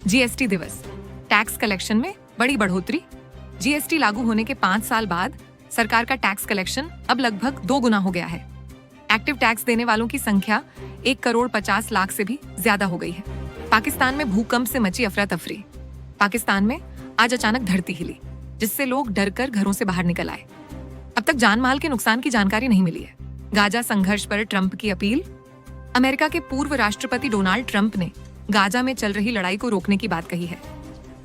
GST दिवस, tax collection में बड़ी बढ़ोतरी। जीएसटी लागू होने के 5 साल बाद सरकार का टैक्स कलेक्शन अब लगभग 2 गुना हो गया है। एक्टिव टैक्स देने वालों की संख्या 1,50,00,000 से भी ज्यादा हो गई है। पाकिस्तान में भूकंप से मची अफरा तफरी। पाकिस्तान में आज अचानक धरती हिली, जिससे लोग डरकर घरों से बाहर निकल आए। अब तक जान माल के नुकसान की जानकारी नहीं मिली है। गाजा संघर्ष पर ट्रंप की अपील। अमेरिका के पूर्व राष्ट्रपति डोनाल्ड ट्रंप ने गाजा में चल रही लड़ाई को रोकने की बात कही है।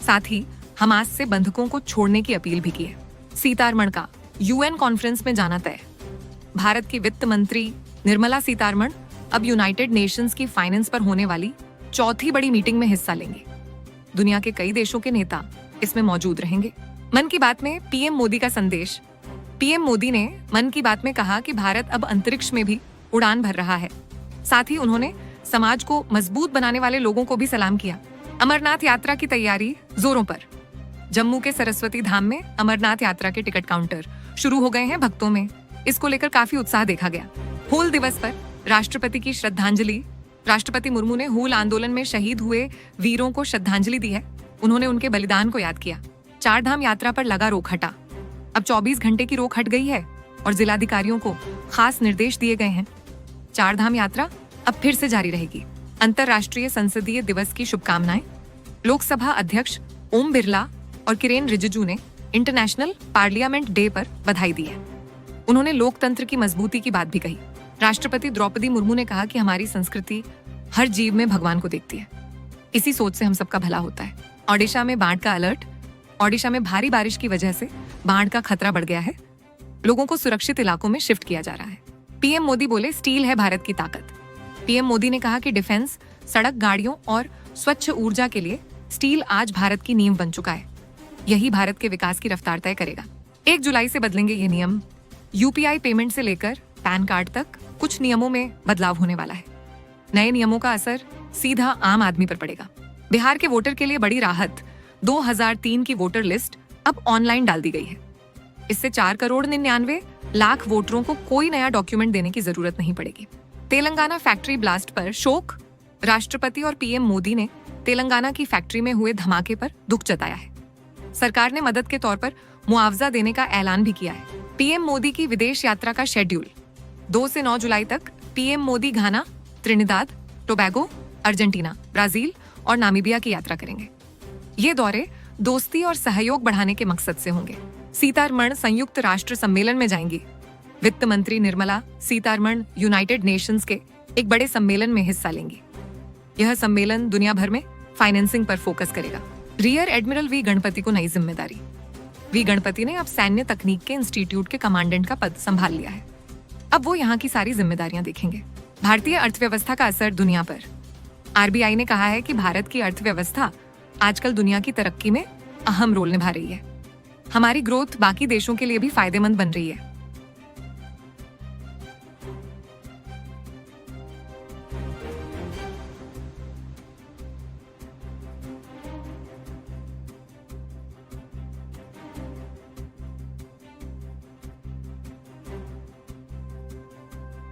साथ ही हमास से बंधकों को छोड़ने की अपील भी की है। सीतारमण का यूएन कॉन्फ्रेंस में जाना तय। भारत की वित्त मंत्री निर्मला सीतारमण अब यूनाइटेड नेशंस की फाइनेंस पर होने वाली चौथी बड़ी मीटिंग में हिस्सा लेंगे। दुनिया के कई देशों के नेता इसमें मौजूद रहेंगे। मन की बात में पीएम मोदी का संदेश। पीएम मोदी ने मन की बात में कहा कि भारत अब अंतरिक्ष में भी उड़ान भर रहा है। साथ ही उन्होंने समाज को मजबूत बनाने वाले लोगों को भी सलाम किया। अमरनाथ यात्रा की तैयारी जोरों पर। जम्मू के सरस्वती धाम में अमरनाथ यात्रा के टिकट काउंटर शुरू हो गए हैं भक्तों में। इसको लेकर काफी उत्साह देखा गया। हूल दिवस पर राष्ट्रपति की श्रद्धांजलि। राष्ट्रपति मुर्मू ने हूल आंदोलन में शहीद हुए वीरों को श्रद्धांजलि दी है। उन्होंने उनके बलिदान को याद किया। 4 धाम यात्रा पर लगा रोक हटा। अब 24 घंटे की रोक हट गई है और जिलाधिकारियों को खास निर्देश दिए गए हैं। 4 धाम यात्रा अब फिर से जारी रहेगी। अंतर्राष्ट्रीय संसदीय दिवस की शुभकामनाएं। लोकसभा अध्यक्ष ओम बिरला और किरेन रिजिजू ने इंटरनेशनल पार्लियामेंट डे पर बधाई दी है। उन्होंने लोकतंत्र की मजबूती की बात भी कही। राष्ट्रपति द्रौपदी मुर्मू ने कहा कि हमारी संस्कृति हर जीव में भगवान को देखती है। इसी सोच से हम सबका भला होता है। ओडिशा में बाढ़ का अलर्ट। ओडिशा में भारी बारिश की वजह से बाढ़ का खतरा बढ़ गया है। लोगों को सुरक्षित इलाकों में शिफ्ट किया जा रहा है। पीएम मोदी बोले, स्टील है भारत की ताकत। पीएम मोदी ने कहा कि डिफेंस, सड़क, गाड़ियों और स्वच्छ ऊर्जा के लिए स्टील आज भारत की नींव बन चुका है। यही भारत के विकास की रफ्तार तय करेगा। 1 जुलाई से बदलेंगे ये नियम। यूपीआई पेमेंट से लेकर पैन कार्ड तक कुछ नियमों में बदलाव होने वाला है। नए नियमों का असर सीधा आम आदमी पर पड़ेगा। बिहार के वोटर के लिए बड़ी राहत। 2003 की वोटर लिस्ट अब ऑनलाइन डाल दी गई है। इससे 4,99,00,000 वोटरों को कोई नया डॉक्यूमेंट देने की जरूरत नहीं पड़ेगी। तेलंगाना फैक्ट्री ब्लास्ट पर शोक। राष्ट्रपति और पीएम मोदी ने तेलंगाना की फैक्ट्री में हुए धमाके पर दुख जताया है। सरकार ने मदद के तौर पर मुआवजा देने का ऐलान भी किया है। पीएम मोदी की विदेश यात्रा का शेड्यूल। 2 से 9 जुलाई तक पीएम मोदी घाना, त्रिनिदाद, टोबैगो, अर्जेंटीना, ब्राजील और नामीबिया की यात्रा करेंगे। ये दौरे दोस्ती और सहयोग बढ़ाने के मकसद से होंगे। सीतारमण संयुक्त राष्ट्र सम्मेलन में जाएंगी। वित्त मंत्री निर्मला सीतारमण यूनाइटेड नेशंस के एक बड़े सम्मेलन में हिस्सा लेंगी। यह सम्मेलन दुनिया भर में फाइनेंसिंग पर फोकस करेगा। रियर एडमिरल वी गणपति को नई जिम्मेदारी। वी गणपति ने अब सैन्य तकनीक के इंस्टीट्यूट के कमांडेंट का पद संभाल लिया है। अब वो यहाँ की सारी जिम्मेदारियां देखेंगे। भारतीय अर्थव्यवस्था का असर दुनिया पर। आरबीआई ने कहा है कि भारत की अर्थव्यवस्था आजकल दुनिया की तरक्की में अहम रोल निभा रही है। हमारी ग्रोथ बाकी देशों के लिए भी फायदेमंद बन रही है।